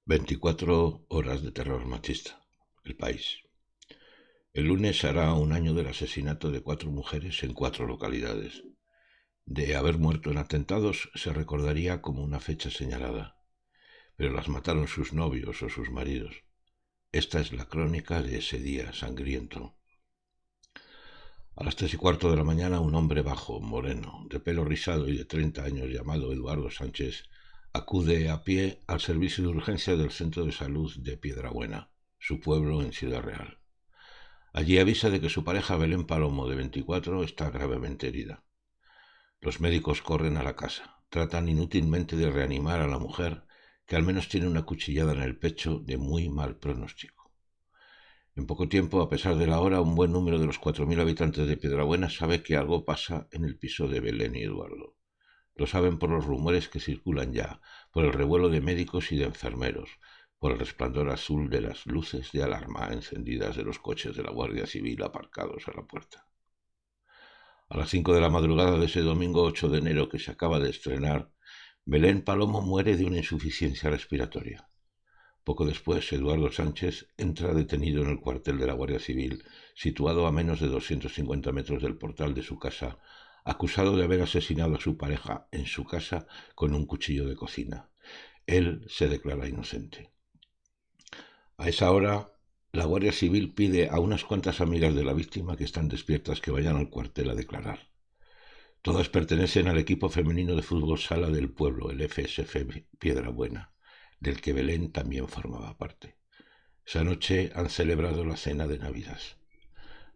24 horas de terror machista. El País. El lunes hará un año del asesinato de 4 mujeres en 4 localidades. De haber muerto en atentados se recordaría como una fecha señalada, pero las mataron sus novios o sus maridos. Esta es la crónica de ese día sangriento. A las 3:15 de la mañana, un hombre bajo, moreno, de pelo rizado y de 30 años, llamado Eduardo Sánchez, acude a pie al servicio de urgencia del Centro de Salud de Piedrabuena, su pueblo en Ciudad Real. Allí avisa de que su pareja Belén Palomo, de 24, está gravemente herida. Los médicos corren a la casa. Tratan inútilmente de reanimar a la mujer, que al menos tiene una cuchillada en el pecho de muy mal pronóstico. En poco tiempo, a pesar de la hora, un buen número de los 4.000 habitantes de Piedrabuena sabe que algo pasa en el piso de Belén y Eduardo. Lo saben por los rumores que circulan ya, por el revuelo de médicos y de enfermeros, por el resplandor azul de las luces de alarma encendidas de los coches de la Guardia Civil aparcados a la puerta. A las 5 de la madrugada de ese domingo 8 de enero que se acaba de estrenar, Belén Palomo muere de una insuficiencia respiratoria. Poco después, Eduardo Sánchez entra detenido en el cuartel de la Guardia Civil, situado a menos de 250 metros del portal de su casa, acusado de haber asesinado a su pareja en su casa con un cuchillo de cocina. Él se declara inocente. A esa hora, la Guardia Civil pide a unas cuantas amigas de la víctima que están despiertas que vayan al cuartel a declarar. Todas pertenecen al equipo femenino de fútbol sala del pueblo, el FSF Piedrabuena, del que Belén también formaba parte. Esa noche han celebrado la cena de Navidad.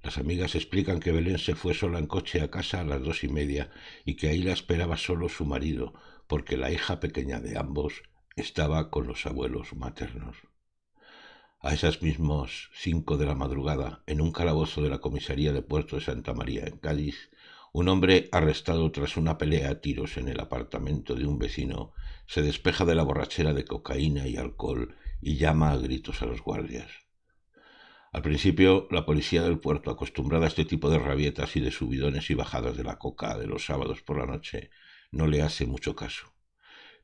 Las amigas explican que Belén se fue sola en coche a casa a las 2:30 y que ahí la esperaba solo su marido, porque la hija pequeña de ambos estaba con los abuelos maternos. A esas mismas 5 de la madrugada, en un calabozo de la comisaría de Puerto de Santa María, en Cádiz, un hombre arrestado tras una pelea a tiros en el apartamento de un vecino se despeja de la borrachera de cocaína y alcohol y llama a gritos a los guardias. Al principio, la policía del puerto, acostumbrada a este tipo de rabietas y de subidones y bajadas de la coca de los sábados por la noche, no le hace mucho caso.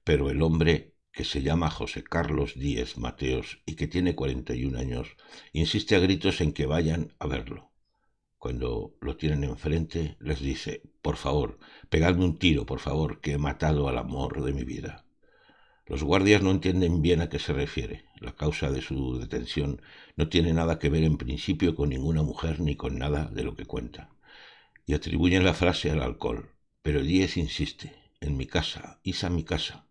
Pero el hombre, que se llama José Carlos Díez Mateos y que tiene 41 años, insiste a gritos en que vayan a verlo. Cuando lo tienen enfrente, les dice: por favor, pegadme un tiro, por favor, que he matado al amor de mi vida. Los guardias no entienden bien a qué se refiere. La causa de su detención no tiene nada que ver en principio con ninguna mujer ni con nada de lo que cuenta. Y atribuyen la frase al alcohol. Pero Díez insiste: en mi casa, a mi casa.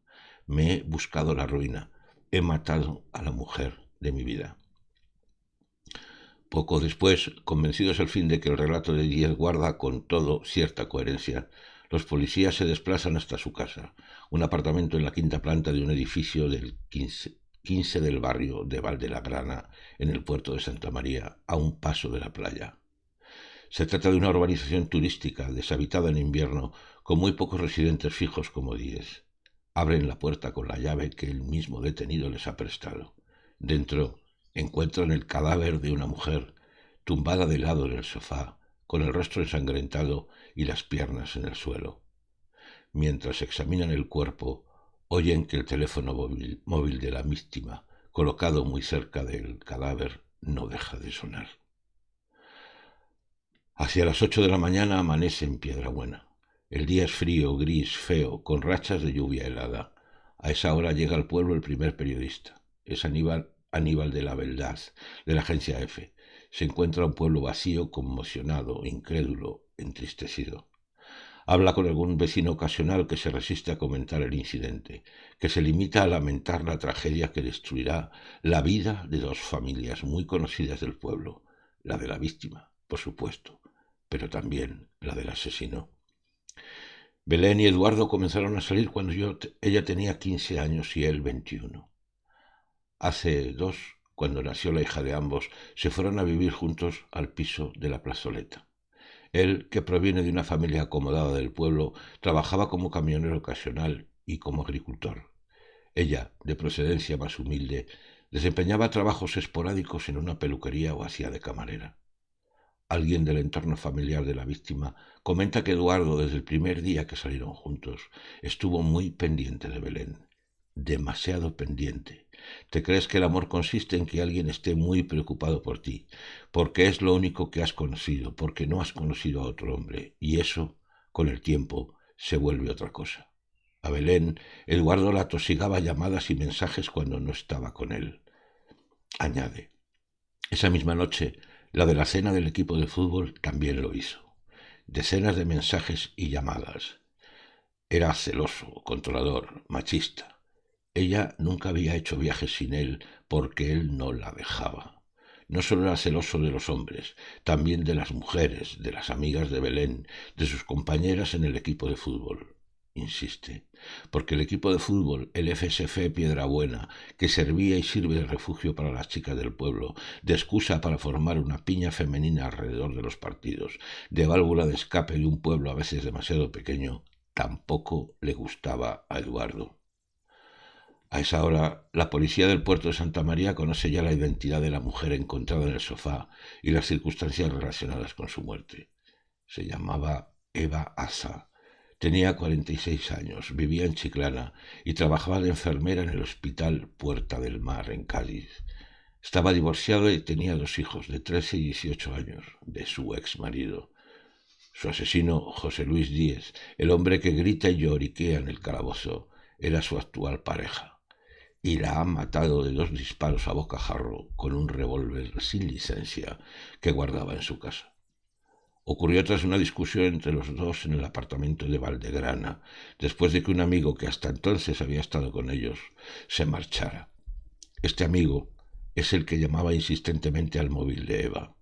Me he buscado la ruina. He matado a la mujer de mi vida. Poco después, convencidos al fin de que el relato de Díez guarda con todo cierta coherencia, los policías se desplazan hasta su casa, un apartamento en la quinta planta de un edificio del 15 del barrio de Valdelagrana, en el puerto de Santa María, a un paso de la playa. Se trata de una urbanización turística, deshabitada en invierno, con muy pocos residentes fijos como Díez. Abren la puerta con la llave que el mismo detenido les ha prestado. Dentro encuentran el cadáver de una mujer, tumbada de lado en el sofá, con el rostro ensangrentado y las piernas en el suelo. Mientras examinan el cuerpo, oyen que el teléfono móvil de la víctima, colocado muy cerca del cadáver, no deja de sonar. Hacia las 8 de la mañana amanece en Piedrabuena. El día es frío, gris, feo, con rachas de lluvia helada. A esa hora llega al pueblo el primer periodista. Es Aníbal de la Beldad, de la agencia EFE. Se encuentra un pueblo vacío, conmocionado, incrédulo, entristecido. Habla con algún vecino ocasional que se resiste a comentar el incidente, que se limita a lamentar la tragedia que destruirá la vida de 2 familias muy conocidas del pueblo, la de la víctima, por supuesto, pero también la del asesino. Belén y Eduardo comenzaron a salir cuando ella tenía 15 años y él 21. Hace 2, cuando nació la hija de ambos, se fueron a vivir juntos al piso de la plazoleta. Él, que proviene de una familia acomodada del pueblo, trabajaba como camionero ocasional y como agricultor. Ella, de procedencia más humilde, desempeñaba trabajos esporádicos en una peluquería o hacía de camarera. Alguien del entorno familiar de la víctima comenta que Eduardo, desde el primer día que salieron juntos, estuvo muy pendiente de Belén, demasiado pendiente, Te crees que el amor consiste en que alguien esté muy preocupado por ti, porque es lo único que has conocido, porque no has conocido a otro hombre, y eso, con el tiempo, se vuelve otra cosa. A Belén, Eduardo la tosigaba llamadas y mensajes cuando no estaba con él. Añade, esa misma noche, la de la cena del equipo de fútbol también lo hizo. Decenas de mensajes y llamadas. Era celoso, controlador, machista. Ella nunca había hecho viajes sin él porque él no la dejaba. No solo era celoso de los hombres, también de las mujeres, de las amigas de Belén, de sus compañeras en el equipo de fútbol. Insiste, porque el equipo de fútbol, el FSF Piedrabuena, que servía y sirve de refugio para las chicas del pueblo, de excusa para formar una piña femenina alrededor de los partidos, de válvula de escape de un pueblo a veces demasiado pequeño, tampoco le gustaba a Eduardo. A esa hora, la policía del puerto de Santa María conoce ya la identidad de la mujer encontrada en el sofá y las circunstancias relacionadas con su muerte. Se llamaba Eva Asa. Tenía 46 años, vivía en Chiclana y trabajaba de enfermera en el Hospital Puerta del Mar, en Cádiz. Estaba divorciado y tenía 2 hijos, de 13 y 18 años, de su ex marido. Su asesino, José Luis Díez, el hombre que grita y lloriquea en el calabozo, era su actual pareja. Y la ha matado de 2 disparos a bocajarro con un revólver sin licencia que guardaba en su casa. Ocurrió tras una discusión entre los dos en el apartamento de Valdegrana, después de que un amigo que hasta entonces había estado con ellos se marchara. Este amigo es el que llamaba insistentemente al móvil de Eva.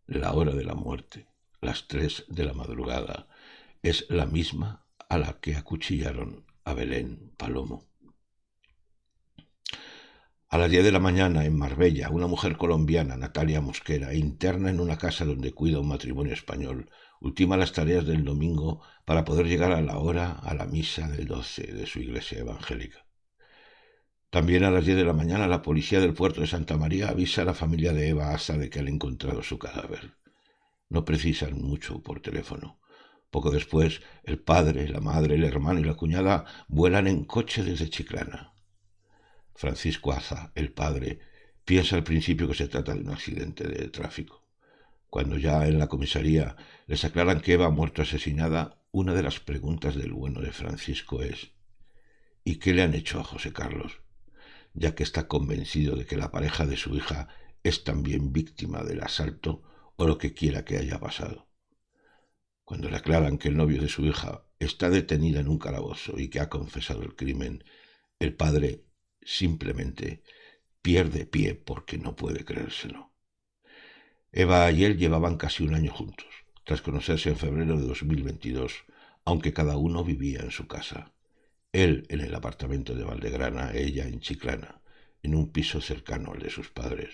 La hora de la muerte, las 3 de la madrugada, es la misma a la que acuchillaron a Belén Palomo. A las 10 de la mañana, en Marbella, una mujer colombiana, Natalia Mosquera, interna en una casa donde cuida un matrimonio español, ultima las tareas del domingo para poder llegar a la hora a la misa del 12 de su iglesia evangélica. También a las 10 de la mañana, la policía del puerto de Santa María avisa a la familia de Eva Asa de que han encontrado su cadáver. No precisan mucho por teléfono. Poco después, el padre, la madre, el hermano y la cuñada vuelan en coche desde Chiclana. Francisco Aza, el padre, piensa al principio que se trata de un accidente de tráfico. Cuando ya en la comisaría les aclaran que Eva ha muerto asesinada, una de las preguntas del bueno de Francisco es ¿y qué le han hecho a José Carlos? Ya que está convencido de que la pareja de su hija es también víctima del asalto o lo que quiera que haya pasado. Cuando le aclaran que el novio de su hija está detenido en un calabozo y que ha confesado el crimen, el padre simplemente pierde pie porque no puede creérselo. Eva y él llevaban casi un año juntos, tras conocerse en febrero de 2022, aunque cada uno vivía en su casa. Él en el apartamento de Valdegrana, ella en Chiclana, en un piso cercano al de sus padres.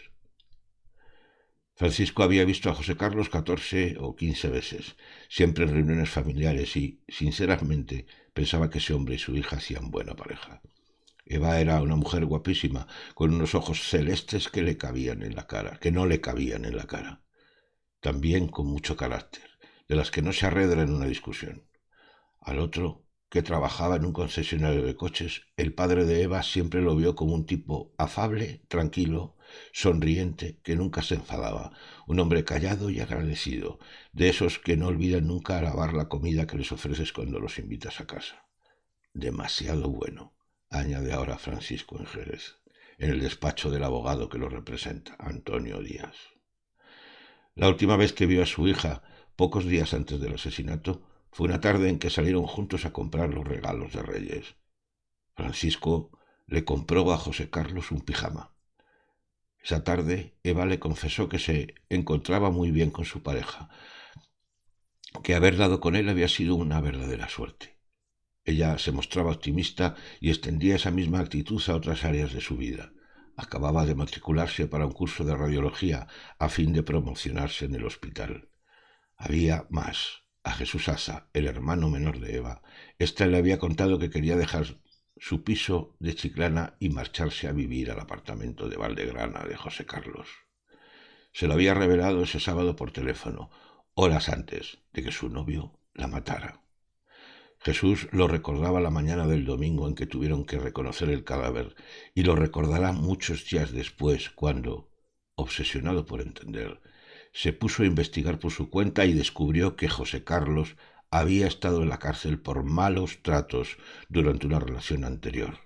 Francisco había visto a José Carlos 14 o 15 veces, siempre en reuniones familiares y, sinceramente, pensaba que ese hombre y su hija hacían buena pareja. Eva era una mujer guapísima, con unos ojos celestes que le cabían en la cara, que no le cabían en la cara. También con mucho carácter, de las que no se arredra en una discusión. Al otro, que trabajaba en un concesionario de coches, el padre de Eva siempre lo vio como un tipo afable, tranquilo, sonriente, que nunca se enfadaba, un hombre callado y agradecido, de esos que no olvidan nunca alabar la comida que les ofreces cuando los invitas a casa. Demasiado bueno, añade ahora Francisco en Jerez, en el despacho del abogado que lo representa, Antonio Díaz. La última vez que vio a su hija, pocos días antes del asesinato, fue una tarde en que salieron juntos a comprar los regalos de Reyes. Francisco le compró a José Carlos un pijama. Esa tarde, Eva le confesó que se encontraba muy bien con su pareja, que haber dado con él había sido una verdadera suerte. Ella se mostraba optimista y extendía esa misma actitud a otras áreas de su vida. Acababa de matricularse para un curso de radiología a fin de promocionarse en el hospital. Había más. A Jesús Asa, el hermano menor de Eva, ésta le había contado que quería dejar su piso de Chiclana y marcharse a vivir al apartamento de Valdegrana de José Carlos. Se lo había revelado ese sábado por teléfono, horas antes de que su novio la matara. Jesús lo recordaba la mañana del domingo en que tuvieron que reconocer el cadáver, y lo recordará muchos días después, cuando, obsesionado por entender, se puso a investigar por su cuenta y descubrió que José Carlos había estado en la cárcel por malos tratos durante una relación anterior.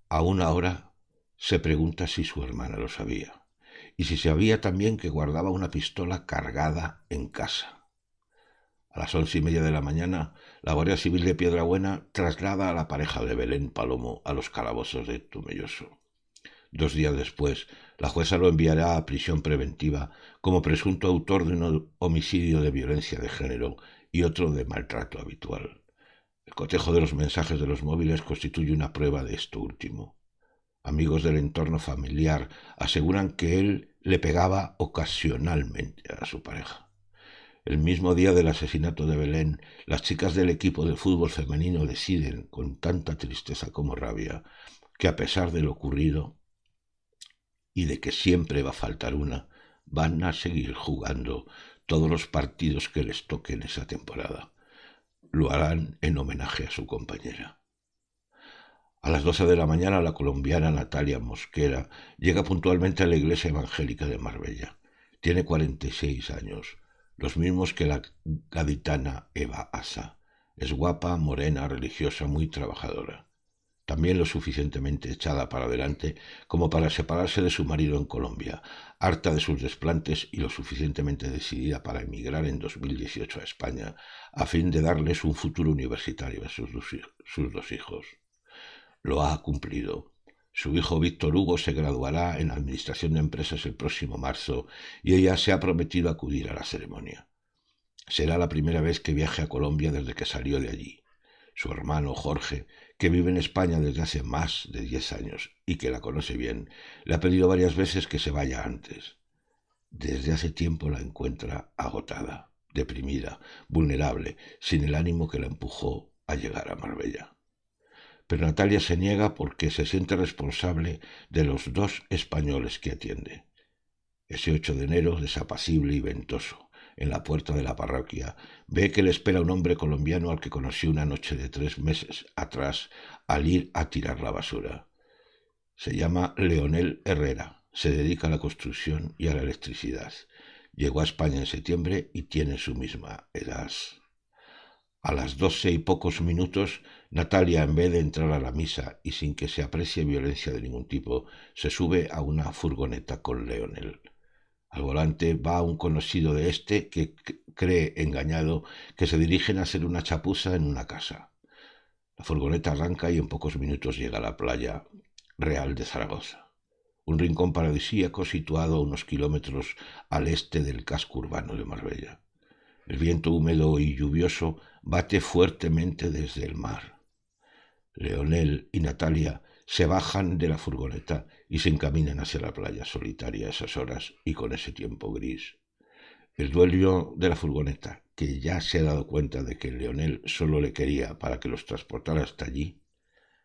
Aún ahora se pregunta si su hermana lo sabía, y si sabía también que guardaba una pistola cargada en casa. A las 11:30 de la mañana, la Guardia Civil de Piedrabuena traslada a la pareja de Belén Palomo a los calabozos de Tomelloso. 2 días después, la jueza lo enviará a prisión preventiva como presunto autor de un homicidio de violencia de género y otro de maltrato habitual. El cotejo de los mensajes de los móviles constituye una prueba de esto último. Amigos del entorno familiar aseguran que él le pegaba ocasionalmente a su pareja. El mismo día del asesinato de Belén, las chicas del equipo de fútbol femenino deciden, con tanta tristeza como rabia, que a pesar de lo ocurrido y de que siempre va a faltar una, van a seguir jugando todos los partidos que les toquen esa temporada. Lo harán en homenaje a su compañera. A las 12 de la mañana, la colombiana Natalia Mosquera llega puntualmente a la iglesia evangélica de Marbella. Tiene 46 años, los mismos que la gaditana Eva Asa. Es guapa, morena, religiosa, muy trabajadora. También lo suficientemente echada para adelante como para separarse de su marido en Colombia, harta de sus desplantes y lo suficientemente decidida para emigrar en 2018 a España, a fin de darles un futuro universitario a sus dos hijos. Lo ha cumplido. Su hijo Víctor Hugo se graduará en Administración de Empresas el próximo marzo y ella se ha prometido acudir a la ceremonia. Será la primera vez que viaje a Colombia desde que salió de allí. Su hermano Jorge, que vive en España desde hace más de 10 años y que la conoce bien, le ha pedido varias veces que se vaya antes. Desde hace tiempo la encuentra agotada, deprimida, vulnerable, sin el ánimo que la empujó a llegar a Marbella. Pero Natalia se niega porque se siente responsable de los 2 españoles que atiende. Ese 8 de enero, desapacible y ventoso, en la puerta de la parroquia, ve que le espera un hombre colombiano al que conoció una noche de 3 meses atrás al ir a tirar la basura. Se llama Leonel Herrera, se dedica a la construcción y a la electricidad. Llegó a España en septiembre y tiene su misma edad. A las 12 y pocos minutos, Natalia, en vez de entrar a la misa y sin que se aprecie violencia de ningún tipo, se sube a una furgoneta con Leonel. Al volante va un conocido de este que cree, engañado, que se dirigen a hacer una chapuza en una casa. La furgoneta arranca y en pocos minutos llega a la playa Real de Zaragoza, un rincón paradisíaco situado a unos kilómetros al este del casco urbano de Marbella. El viento húmedo y lluvioso bate fuertemente desde el mar. Leonel y Natalia se bajan de la furgoneta y se encaminan hacia la playa solitaria a esas horas y con ese tiempo gris. El dueño de la furgoneta, que ya se ha dado cuenta de que Leonel solo le quería para que los transportara hasta allí,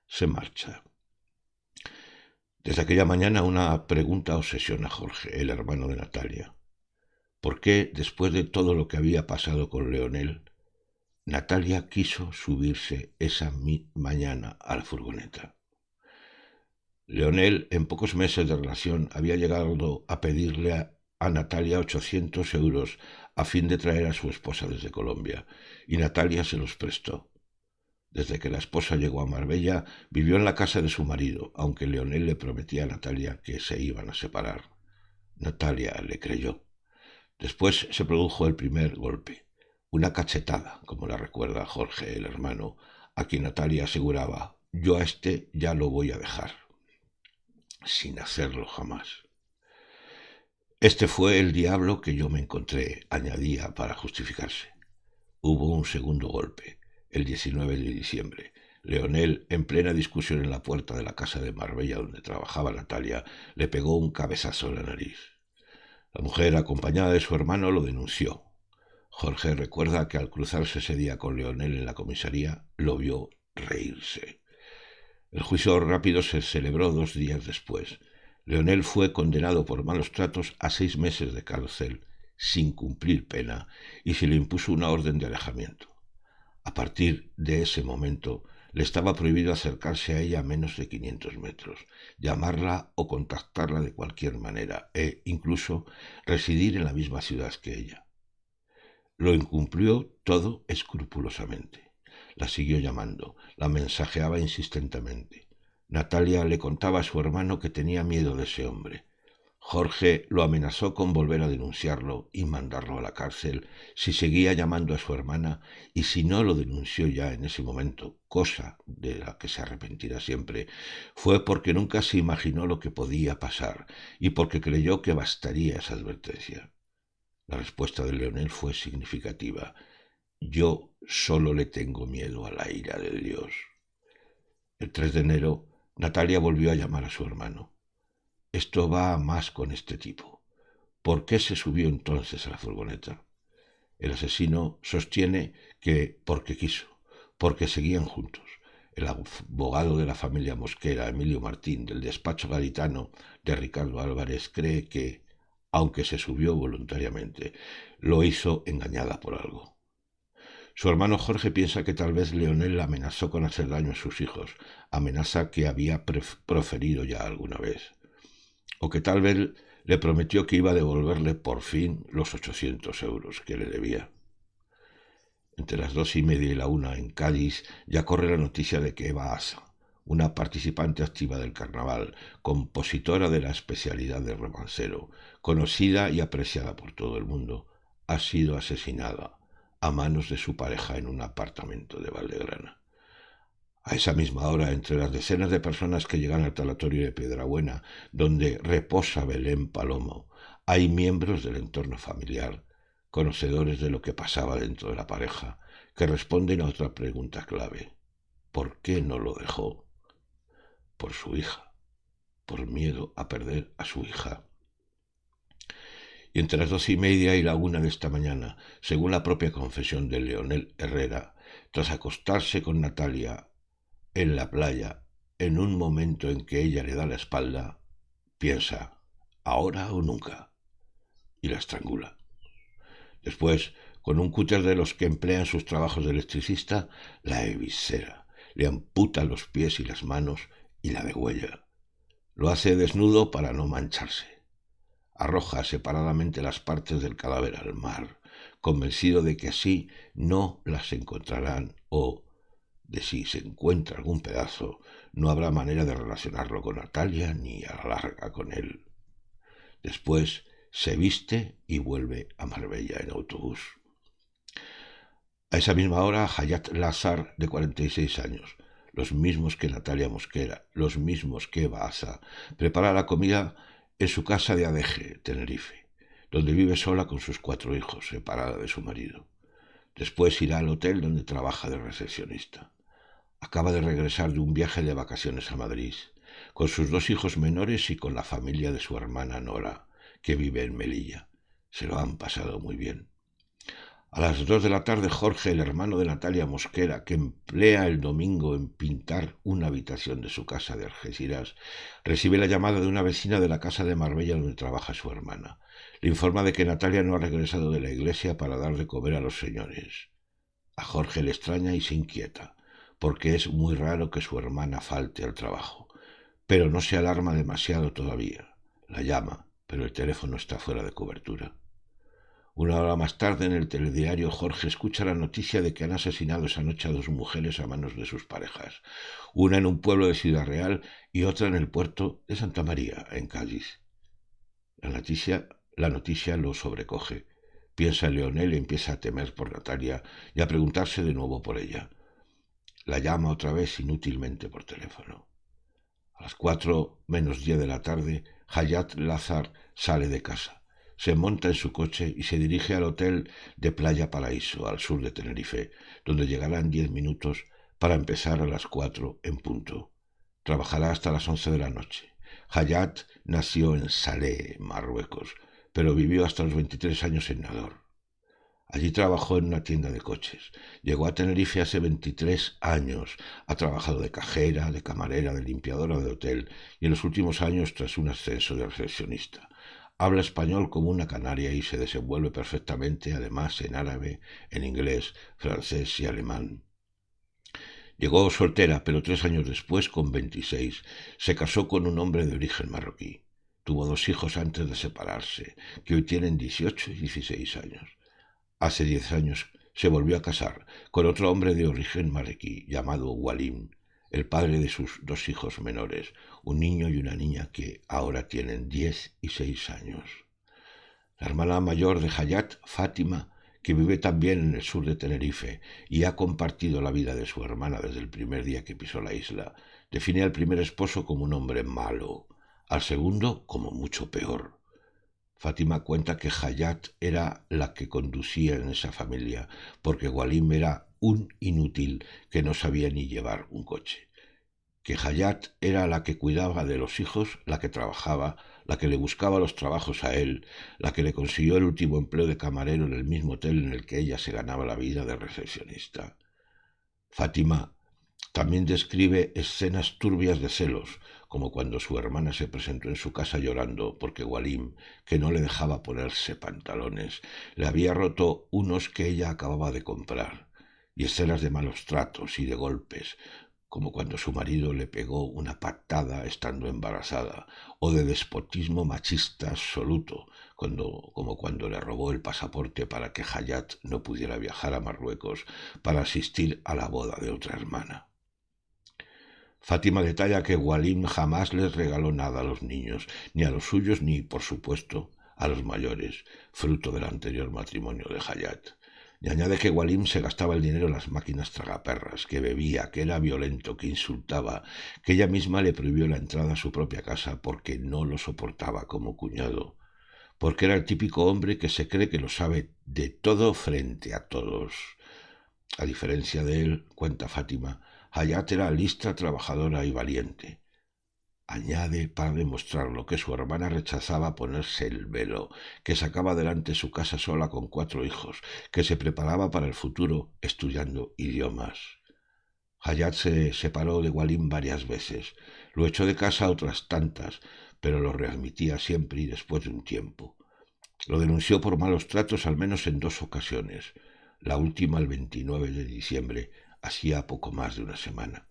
se marcha. Desde aquella mañana una pregunta obsesiona a Jorge, el hermano de Natalia. ¿Por qué, después de todo lo que había pasado con Leonel, Natalia quiso subirse esa mañana a la furgoneta? Leonel, en pocos meses de relación, había llegado a pedirle a Natalia 800 euros a fin de traer a su esposa desde Colombia, y Natalia se los prestó. Desde que la esposa llegó a Marbella, vivió en la casa de su marido, aunque Leonel le prometía a Natalia que se iban a separar. Natalia le creyó. Después se produjo el primer golpe, una cachetada, como la recuerda Jorge, el hermano, a quien Natalia aseguraba: yo a este ya lo voy a dejar, sin hacerlo jamás. Este fue el diablo que yo me encontré, añadía para justificarse. Hubo un segundo golpe, el 19 de diciembre. Leonel, en plena discusión en la puerta de la casa de Marbella donde trabajaba Natalia, le pegó un cabezazo en la nariz. La mujer, acompañada de su hermano, lo denunció. Jorge recuerda que al cruzarse ese día con Leonel en la comisaría, lo vio reírse. El juicio rápido se celebró 2 días después. Leonel fue condenado por malos tratos a 6 meses de cárcel, sin cumplir pena, y se le impuso una orden de alejamiento. A partir de ese momento le estaba prohibido acercarse a ella a menos de 500 metros, llamarla o contactarla de cualquier manera e incluso residir en la misma ciudad que ella. Lo incumplió todo escrupulosamente. La siguió llamando, la mensajeaba insistentemente. Natalia le contaba a su hermano que tenía miedo de ese hombre. Jorge lo amenazó con volver a denunciarlo y mandarlo a la cárcel si seguía llamando a su hermana, y si no lo denunció ya en ese momento, cosa de la que se arrepentirá siempre, fue porque nunca se imaginó lo que podía pasar y porque creyó que bastaría esa advertencia. La respuesta de Leonel fue significativa. Yo solo le tengo miedo a la ira de Dios. El 3 de enero, Natalia volvió a llamar a su hermano. Esto va a más con este tipo. ¿Por qué se subió entonces a la furgoneta? El asesino sostiene que porque quiso, porque seguían juntos. El abogado de la familia Mosquera, Emilio Martín, del despacho gaditano de Ricardo Álvarez, cree que, aunque se subió voluntariamente, lo hizo engañada por algo. Su hermano Jorge piensa que tal vez Leonel la amenazó con hacer daño a sus hijos, amenaza que había proferido ya alguna vez, o que tal vez le prometió que iba a devolverle por fin los 800 euros que le debía. Entre las 2:30 y la 1 en Cádiz ya corre la noticia de que Eva Asa, una participante activa del carnaval, compositora de la especialidad de romancero, conocida y apreciada por todo el mundo, ha sido asesinada a manos de su pareja en un apartamento de Valdegrana. A esa misma hora, entre las decenas de personas que llegan al talatorio de Piedrabuena, donde reposa Belén Palomo, hay miembros del entorno familiar, conocedores de lo que pasaba dentro de la pareja, que responden a otra pregunta clave. ¿Por qué no lo dejó? Por su hija, por miedo a perder a su hija. Y entre las 2:30 y la 1 de esta mañana, según la propia confesión de Leonel Herrera, tras acostarse con Natalia en la playa, en un momento en que ella le da la espalda, piensa, ahora o nunca, y la estrangula. Después, con un cúter de los que emplean sus trabajos de electricista, la eviscera, le amputa los pies y las manos y la degüella. Lo hace desnudo para no mancharse. Arroja separadamente las partes del cadáver al mar, convencido de que así no las encontrarán o, de si se encuentra algún pedazo, no habrá manera de relacionarlo con Natalia ni a la larga con él. Después se viste y vuelve a Marbella en autobús. A esa misma hora, Hayat Lazar, de 46 años, los mismos que Natalia Mosquera, los mismos que Eva Asa, prepara la comida en su casa de Adeje, Tenerife, donde vive sola con sus 4 hijos, separada de su marido. Después irá al hotel donde trabaja de recepcionista. Acaba de regresar de un viaje de vacaciones a Madrid, con sus 2 hijos menores y con la familia de su hermana Nora, que vive en Melilla. Se lo han pasado muy bien. A las 2 de la tarde, Jorge, el hermano de Natalia Mosquera, que emplea el domingo en pintar una habitación de su casa de Algeciras, recibe la llamada de una vecina de la casa de Marbella donde trabaja su hermana. Le informa de que Natalia no ha regresado de la iglesia para dar de comer a los señores. A Jorge le extraña y se inquieta, porque es muy raro que su hermana falte al trabajo, pero no se alarma demasiado todavía. La llama, pero el teléfono está fuera de cobertura. 1 hora más tarde, en el telediario, Jorge escucha la noticia de que han asesinado esa noche a 2 mujeres a manos de sus parejas, una en un pueblo de Ciudad Real y otra en el puerto de Santa María, en Cádiz. La noticia lo sobrecoge. Piensa en Leonel y empieza a temer por Natalia y a preguntarse de nuevo por ella. La llama otra vez inútilmente por teléfono. A las 4:10 de la tarde, Hayat Lazar sale de casa. Se monta en su coche y se dirige al hotel de Playa Paraíso, al sur de Tenerife, donde llegará en 10 minutos para empezar a las 4 en punto. Trabajará hasta las 11 de la noche. Hayat nació en Salé, Marruecos, pero vivió hasta los 23 años en Nador. Allí trabajó en una tienda de coches. Llegó a Tenerife hace 23 años. Ha trabajado de cajera, de camarera, de limpiadora de hotel y en los últimos años tras un ascenso de recepcionista. Habla español como una canaria y se desenvuelve perfectamente, además en árabe, en inglés, francés y alemán. Llegó soltera, pero 3 años después, con 26, se casó con un hombre de origen marroquí. Tuvo 2 hijos antes de separarse, que hoy tienen 18 y 16 años. Hace 10 años se volvió a casar con otro hombre de origen marroquí llamado Walim, el padre de sus 2 hijos menores, un niño y una niña que ahora tienen 10 y 6 años. La hermana mayor de Hayat, Fátima, que vive también en el sur de Tenerife y ha compartido la vida de su hermana desde el primer día que pisó la isla, define al primer esposo como un hombre malo, al segundo como mucho peor. Fátima cuenta que Hayat era la que conducía en esa familia, porque Walim era un inútil que no sabía ni llevar un coche. Que Hayat era la que cuidaba de los hijos, la que trabajaba, la que le buscaba los trabajos a él, la que le consiguió el último empleo de camarero en el mismo hotel en el que ella se ganaba la vida de recepcionista. Fátima también describe escenas turbias de celos, como cuando su hermana se presentó en su casa llorando porque Walim, que no le dejaba ponerse pantalones, le había roto unos que ella acababa de comprar, y escenas de malos tratos y de golpes, como cuando su marido le pegó una patada estando embarazada, o de despotismo machista absoluto, como cuando le robó el pasaporte para que Hayat no pudiera viajar a Marruecos para asistir a la boda de otra hermana. Fátima detalla que Walim jamás les regaló nada a los niños, ni a los suyos ni, por supuesto, a los mayores, fruto del anterior matrimonio de Hayat. Y añade que Walim se gastaba el dinero en las máquinas tragaperras, que bebía, que era violento, que insultaba, que ella misma le prohibió la entrada a su propia casa porque no lo soportaba como cuñado, porque era el típico hombre que se cree que lo sabe de todo frente a todos. A diferencia de él, cuenta Fátima, Hayat era lista, trabajadora y valiente. Añade para demostrarlo que su hermana rechazaba ponerse el velo, que sacaba adelante su casa sola con 4 hijos, que se preparaba para el futuro estudiando idiomas. Hayat se separó de Walim varias veces, lo echó de casa otras tantas, pero lo readmitía siempre y después de un tiempo. Lo denunció por malos tratos al menos en 2 ocasiones, la última el 29 de diciembre, hacía poco más de una semana.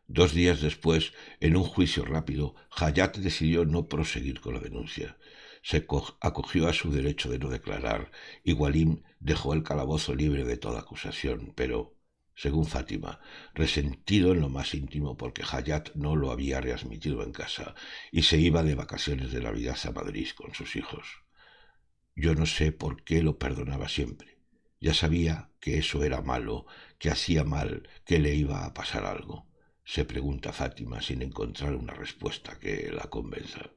2 días después, en un juicio rápido, Hayat decidió no proseguir con la denuncia. Se acogió a su derecho de no declarar y Walim dejó el calabozo libre de toda acusación, pero, según Fátima, resentido en lo más íntimo porque Hayat no lo había readmitido en casa y se iba de vacaciones de Navidad a Madrid con sus hijos. Yo no sé por qué lo perdonaba siempre. Ya sabía que eso era malo, que hacía mal, que le iba a pasar algo. Se pregunta Fátima sin encontrar una respuesta que la convenza.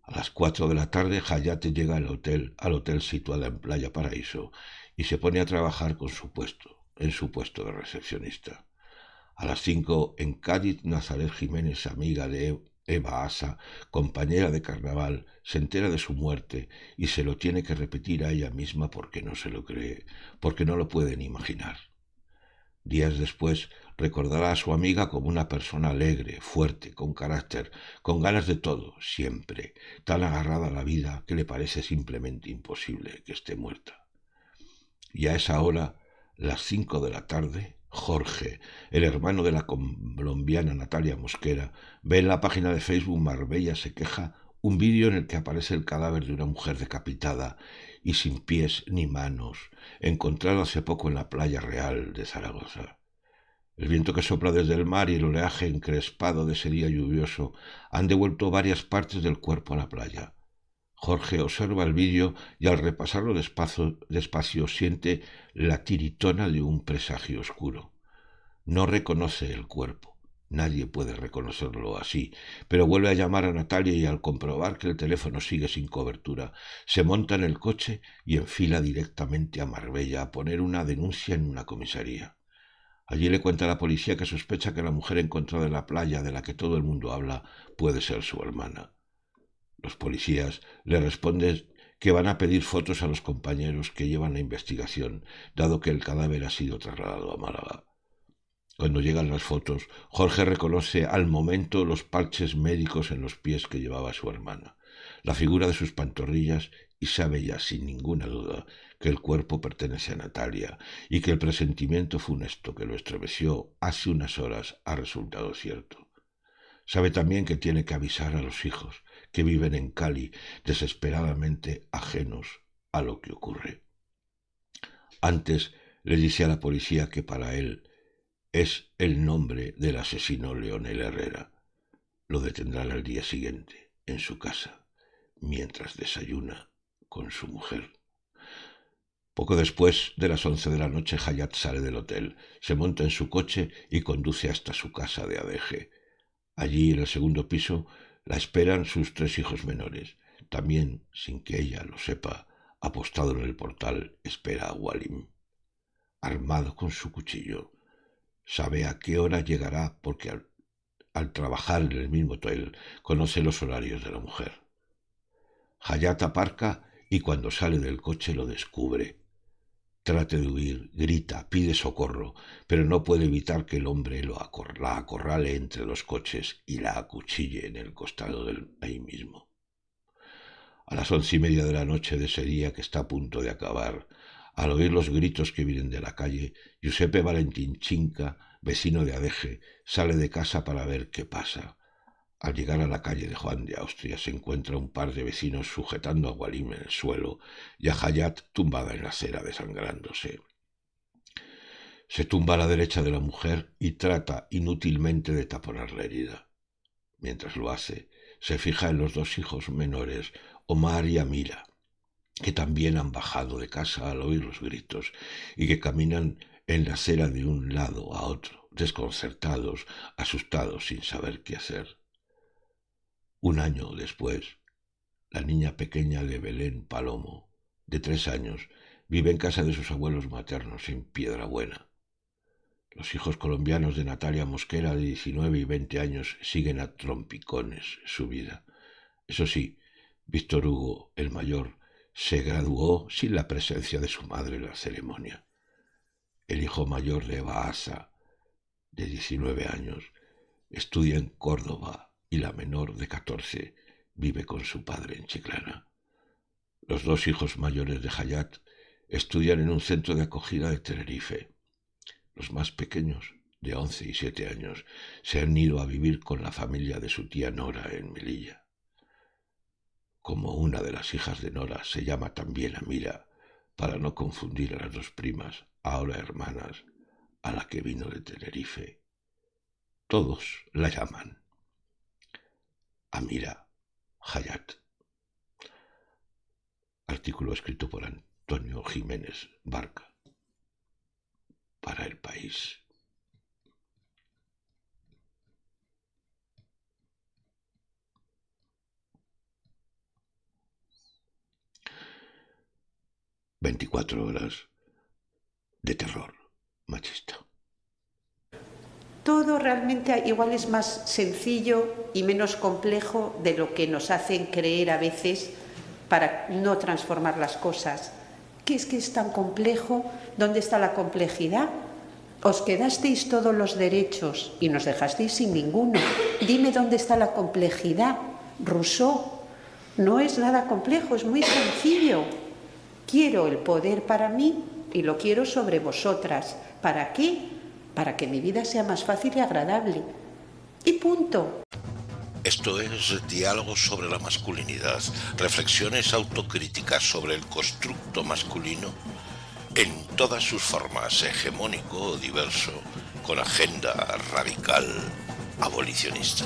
A las 4 de la tarde, Hayat llega al hotel situado en Playa Paraíso, y se pone a trabajar en su puesto de recepcionista. A las 5, en Cádiz, Nazaret Jiménez, amiga de Eva Asa, compañera de carnaval, se entera de su muerte y se lo tiene que repetir a ella misma porque no se lo cree, porque no lo puede ni imaginar. Días después recordará a su amiga como una persona alegre, fuerte, con carácter, con ganas de todo, siempre, tan agarrada a la vida que le parece simplemente imposible que esté muerta. Y a esa hora, las 5 de la tarde, Jorge, el hermano de la colombiana Natalia Mosquera, ve en la página de Facebook Marbella se queja un vídeo en el que aparece el cadáver de una mujer decapitada y sin pies ni manos, encontrado hace poco en la playa real de Zaragoza. El viento que sopla desde el mar y el oleaje encrespado de ese día lluvioso han devuelto varias partes del cuerpo a la playa. Jorge observa el vídeo y al repasarlo despacio siente la tiritona de un presagio oscuro. No reconoce el cuerpo. Nadie puede reconocerlo así, pero vuelve a llamar a Natalia y al comprobar que el teléfono sigue sin cobertura, se monta en el coche y enfila directamente a Marbella a poner una denuncia en una comisaría. Allí le cuenta a la policía que sospecha que la mujer encontrada en la playa de la que todo el mundo habla puede ser su hermana. Los policías le responden que van a pedir fotos a los compañeros que llevan la investigación, dado que el cadáver ha sido trasladado a Málaga. Cuando llegan las fotos, Jorge reconoce al momento los parches médicos en los pies que llevaba su hermana. la figura de sus pantorrillas y sabe ya sin ninguna duda que el cuerpo pertenece a Natalia y que el presentimiento funesto que lo estremeció hace unas horas ha resultado cierto. Sabe también que tiene que avisar a los hijos que viven en Cali desesperadamente ajenos a lo que ocurre. Antes le dice a la policía que para él es el nombre del asesino Leonel Herrera. Lo detendrán al día siguiente, en su casa, mientras desayuna con su mujer. Poco después de las 11 de la noche, Hayat sale del hotel, se monta en su coche y conduce hasta su casa de Adeje. Allí, en el segundo piso, la esperan sus 3 hijos menores. También, sin que ella lo sepa, apostado en el portal, espera a Walim. Armado con su cuchillo, sabe a qué hora llegará porque al trabajar en el mismo hotel conoce los horarios de la mujer. Hayat aparca y cuando sale del coche lo descubre. Trata de huir, grita, pide socorro, pero no puede evitar que el hombre la acorrale entre los coches y la acuchille en el costado ahí mismo. A las 11:30 de la noche de ese día que está a punto de acabar, al oír los gritos que vienen de la calle, Giuseppe Valentín Chinca, vecino de Adeje, sale de casa para ver qué pasa. Al llegar a la calle de Juan de Austria se encuentra un par de vecinos sujetando a Walim en el suelo y a Hayat tumbada en la acera desangrándose. Se tumba a la derecha de la mujer y trata inútilmente de taponar la herida. Mientras lo hace, se fija en los 2 hijos menores, Omar y Amira, que también han bajado de casa al oír los gritos y que caminan en la acera de un lado a otro, desconcertados, asustados, sin saber qué hacer. Un año después, la niña pequeña de Belén Palomo, de 3 años, vive en casa de sus abuelos maternos en Piedrabuena. Los hijos colombianos de Natalia Mosquera, de 19 y 20 años, siguen a trompicones su vida. Eso sí, Víctor Hugo, el mayor, se graduó sin la presencia de su madre en la ceremonia. El hijo mayor de Baasa, de 19 años, estudia en Córdoba y la menor de 14 vive con su padre en Chiclana. Los 2 hijos mayores de Hayat estudian en un centro de acogida de Tenerife. Los más pequeños, de 11 y 7 años, se han ido a vivir con la familia de su tía Nora en Melilla. Como una de las hijas de Nora se llama también Amira, para no confundir a las 2 primas, ahora hermanas, a la que vino de Tenerife. Todos la llaman Amira Hayat. Artículo escrito por Antonio Jiménez Barca para El País. «24 horas de terror machista». Todo realmente igual es más sencillo y menos complejo de lo que nos hacen creer a veces para no transformar las cosas. ¿Qué es que es tan complejo? ¿Dónde está la complejidad? Os quedasteis todos los derechos y nos dejasteis sin ninguno. Dime dónde está la complejidad. Rousseau, no es nada complejo, es muy sencillo. Quiero el poder para mí y lo quiero sobre vosotras. ¿Para qué? Para que mi vida sea más fácil y agradable. Y punto. Esto es Diálogos sobre la masculinidad, reflexiones autocríticas sobre el constructo masculino en todas sus formas, hegemónico o diverso, con agenda radical abolicionista.